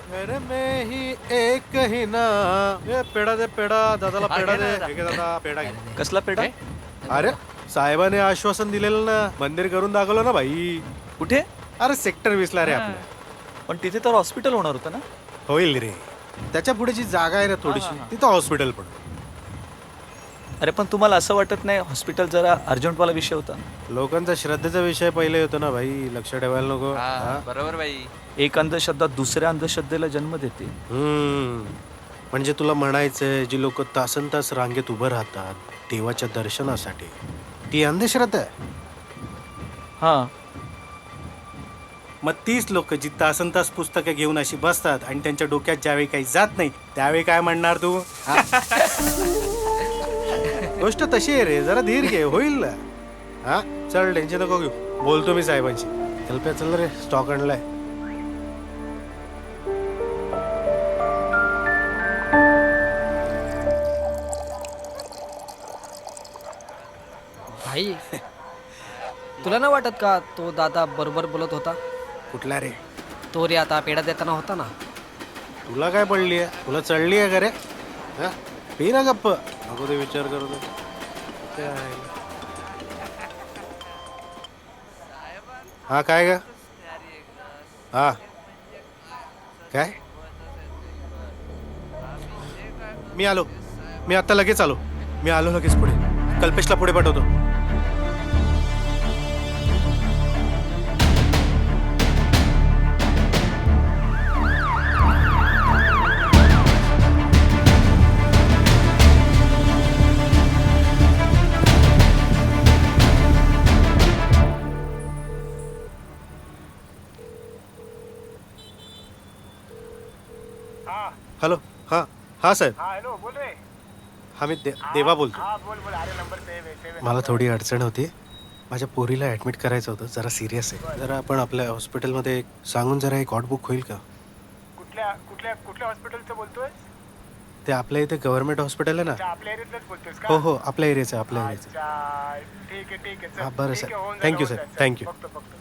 घर में ही एक ही ना. ए, पेढा दे पेढा दादाला पेढा दे. हे घे दादा पेढा घे. कसला पेढा? अरे साहेबाने आश्वासन दिलेलं ना, मंदिर करून दाखवलं ना भाई. कुठे? अरे सेक्टर 20 ला रे आपल्या. पण तिथे तर हॉस्पिटल होणार होतं ना. होईल रे. त्याच्या पुढे जी जागा आहे ना थोडीशी तिथं हॉस्पिटल पण. अरे पण तुम्हाला असं वाटत नाही हॉस्पिटल जरा अर्जंटवाला विषय होता? लोकांचा श्रद्धेचा विषय पहिले होतो ना भाई, लक्ष ठेवायला नको. हा, बरोबर बाई. एक अंधश्रद्धा दुसऱ्या अंधश्रद्धेला जन्म देते. म्हणजे तुला म्हणायचंय जी लोक तासन तास रांगेत उभं राहतात देवाच्या दर्शनासाठी, ती अंधश्रद्धा आहे. हा, मग तीच लोक जी तासन तास पुस्तकं घेऊन अशी बसतात आणि त्यांच्या डोक्यात ज्यावेळी काही जात नाही त्यावेळी काय म्हणणार तू? गोष्ट तशी आहे रे, जरा धीर घे, होईल ना. हा चल टेन्शन नको घेऊ, बोलतो मी साहेबांशी. चल चल रे, स्टॉक आणलाय. भाई तुला नाही वाटत का तो दादा बरोबर बोलत होता? कुठला रे? तो रे आता पेढा देताना होता ना. तुला काय पडली आहे? तुला चढली आहे का रे? हा पी ना गप्प, नको ते विचार करू दे. काय? हा काय का? हा काय? मी आलो, मी आता लगेच आलो. मी आलो लगेच पुढे. कल्पेशला पुढे पाठवतो. हॅलो. हां हां साहेब. हॅलो बोल रे. हा मी देवा बोलतो. हा बोल बोल. अरे नंबर सेव. मला थोडी अडचण होती. माझ्या पोरीला ॲडमिट करायचं होतं, जरा सिरियस आहे. जरा आपण आपल्या हॉस्पिटलमध्ये सांगून जरा एक बुक होईल का? कुठल्या कुठल्या कुठल्या हॉस्पिटलचं बोलतोय? ते आपल्या इथे गव्हर्नमेंट हॉस्पिटल आहे ना. आपल्या एरियातच बोलतोयस का? हो हो, आपल्या एरियाचं, आपल्या एरियाचं. अच्छा, ठीक आहे ठीक आहे. चल, हा बरं ठीक सर, आहे, होऊन थँक्यू जाईल, सर, होऊन जाईल. थँक्यू. बघतो.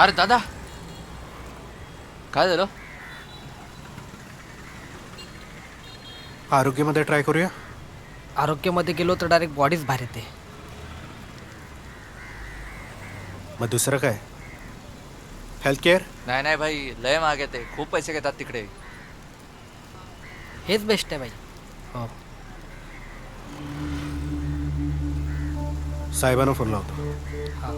अरे दादा, काय झालं? आरोग्यामध्ये ट्राय करूया. आरोग्यामध्ये गेलो तर डायरेक्ट बॉडीच बाहेर येते. मग दुसरं काय? Health care. नाही भाई, लय महाग आहे ते. खूप पैसे घेतात तिकडे. हेच बेस्ट आहे भाई. हो. साहेबांना फोन लावतो. हा.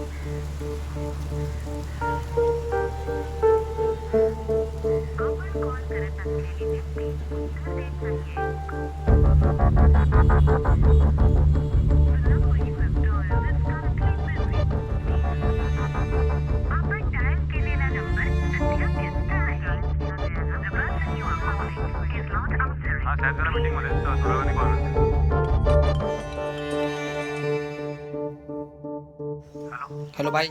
हॅलो भाई.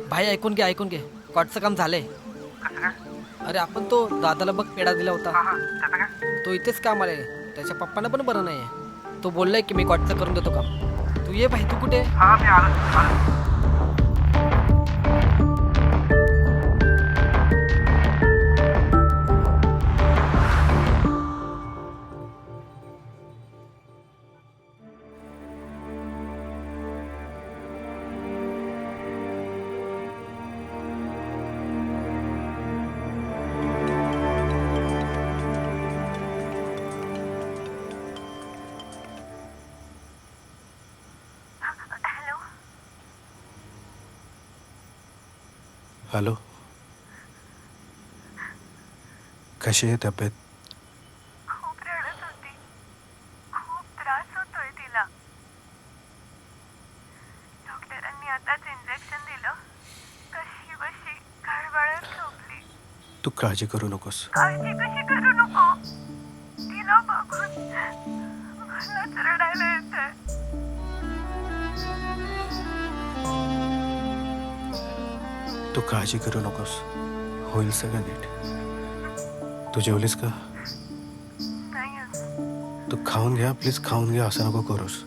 भाई ऐकून घे. कॉटचं काम झालंय. अरे आपण तो दादाला बघ पेढा दिला होता, तो इथेच कामाला आहे. त्याच्या पप्पांना पण बरं नाही आहे. तो बोललाय की मी कॉटचं करून देतो काम. तू ये भाई. तू कुठे? हॅलो. कशी आहे तब्येत? खूप रडत होती. खूप त्रास होतोय तिला. डॉक्टरांनी आताच इंजेक्शन दिलं. कशी बशी गडबडत झोपली. तू काळजी करू नकोस. काळजी कशी करू नको? ती तिला बघून मलाच रडायला येतंय. तू काळजी करू नकोस, होईल सगळं नीट. तू जेवलीस का? नाही अजून. तू खाऊन घ्या प्लीज, खाऊन घ्या, असं नको करूस.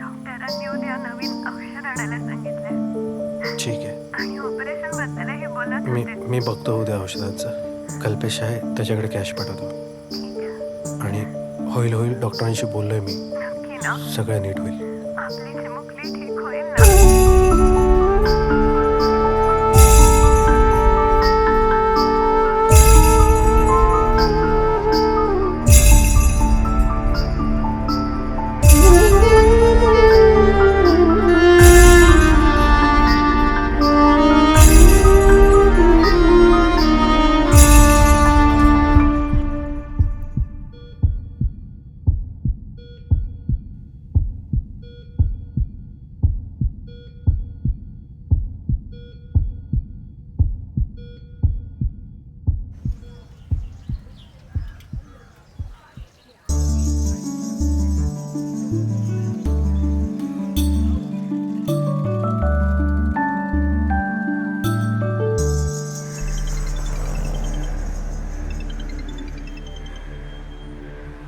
डॉक्टरांनी उद्या नवीन औषध आणायला सांगितलंय ठीक आहे, आणि ऑपरेशन बद्दलही बोलत होते. मी बघतो उद्या औषधांचं. कल्पेश आहे, त्याच्याकडे कॅश पाठवतो. आणि होईल डॉक्टरांशी बोललोय मी, नक्की ना? सगळं नीट होईल. आपली चिमुकली ठीक होईल ना?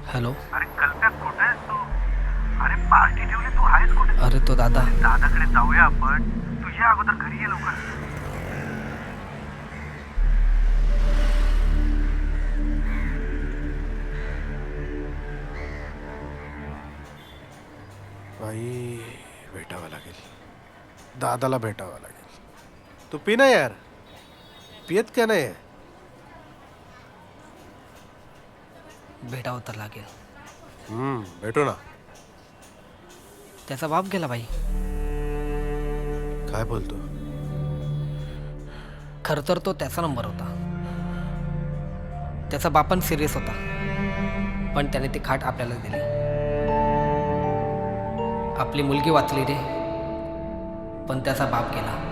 हॅलो. अरे कल्प्या कुठे आहेस तू? अरे पार्टी ठेवली, तू आहेस कुठे? अरे तो दादा. दादाकडे जाऊया आपण. तुझ्या अगोदर घरी ये लवकर. बाई, भेटावं लागेल, दादाला भेटावं लागेल. तू पी ना यार, पियत का नाही? भेटावं तर लागेल. भेटू ना. त्याचा बाप गेला बाई. काय बोलतो? खरं तर तो त्याचा नंबर होता. त्याचा बाप पण सिरियस होता, पण त्याने ती खाट आपल्याला दिली. आपली मुलगी वाचली रे, पण त्याचा बाप गेला.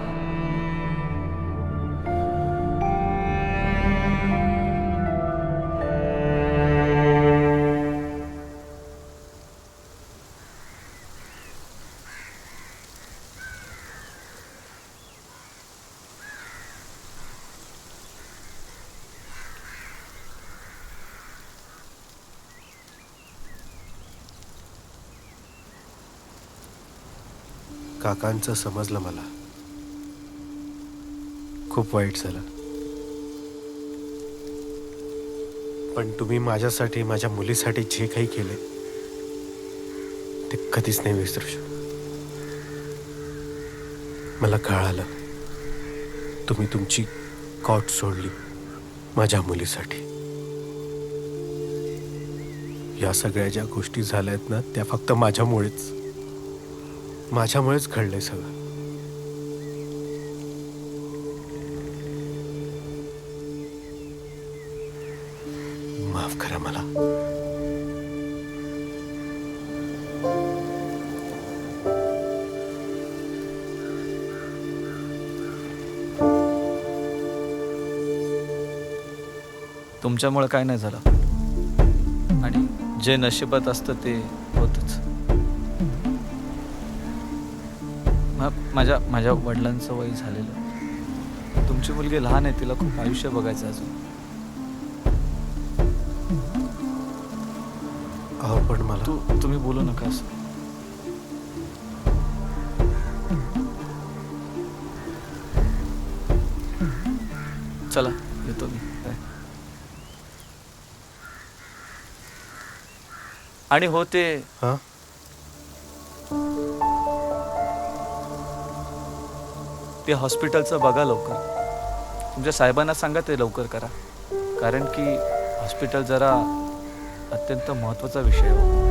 काकांचं समजलं मला. खूप वाईट झालं, पण तुम्ही माझ्यासाठी, माझ्या मुलीसाठी जे काही केले ते कधीच नाही विसरू शकत. मला कळालं तुम्ही तुमची कॉट सोडली माझ्या मुलीसाठी. या सगळ्या ज्या गोष्टी झाल्यात ना, त्या फक्त माझ्यामुळेच घडलंय सगळं. माफ करा मला. तुमच्यामुळे काय नाही झालं, आणि जे नशिबात असतं ते होतच. माझ्या वडिलांचं वय झालेलं. तुमची मुलगी लहान आहे, तिला खूप आयुष्य बघायचं अजून. अहो पण मला तुम्ही बोलू नका असं. चला येतो मी. आणि होते हा ते हॉस्पिटलचं बघा लवकर. तुमच्या साहेबांना सांगा ते लवकर करा, कारण की हॉस्पिटल जरा अत्यंत महत्त्वाचा विषय आहे.